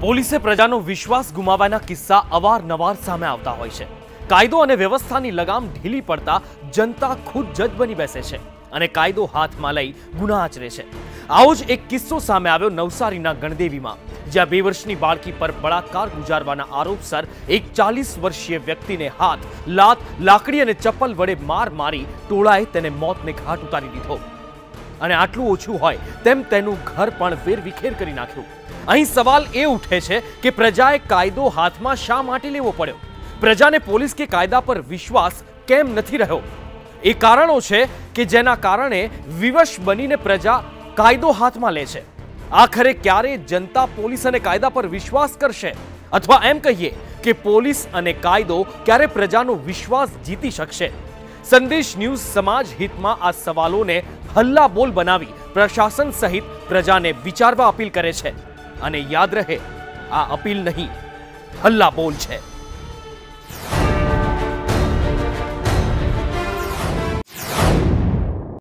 પોલીસે પ્રજાનો વિશ્વાસ ગુમાવવાના કિસ્સા અવારનવાર સામે આવતા હોય છે। કાયદો અને વ્યવસ્થાની લગામ ઢીલી પડતા જનતા ખુદ જજ બની બેસે છે અને કાયદો હાથમાં લઈ ગુના આચરે છે। આવો જ એક કિસ્સો સામે આવ્યો નવસારીના ગણદેવીમાં, જ્યાં 2 વર્ષની બાળકી પર બળાત્કાર ગુજારવાના આરોપસર એક 40 વર્ષીય વ્યક્તિને હાથ, લાત, લાકડી અને ચપ્પલ વડે માર મારી ટોળાએ તેને મોતને ઘાટ ઉતારી દીધો। અને આટલું ઓછું હોય તેમ તેનું ઘર પણ વેરવિખેર કરી નાખ્યું। અહીં સવાલ એ ઉઠે છે કે પ્રજાએ કાયદો હાથમાં શા માટે લેવો પડ્યો? પ્રજાને પોલીસ કે કાયદા પર વિશ્વાસ કેમ નથી રહ્યો? એ કારણો છે કે જેના કારણે વિવશ બનીને પ્રજા કાયદો હાથમાં લે છે। આખરે ક્યારે જનતા પોલીસ અને કાયદા પર વિશ્વાસ કરશે? અથવા એમ કહીએ કે પોલીસ અને કાયદો ક્યારે પ્રજાનો વિશ્વાસ જીતી શકશે? સંદેશ ન્યૂઝ સમાજ હિતમાં આ સવાલોને હલ્લાબોલ બનાવી પ્રશાસન સહિત પ્રજાને વિચારવા અપીલ કરે છે। અને યાદ રહે, આ અપીલ નહીં, હલ્લાબોલ છે।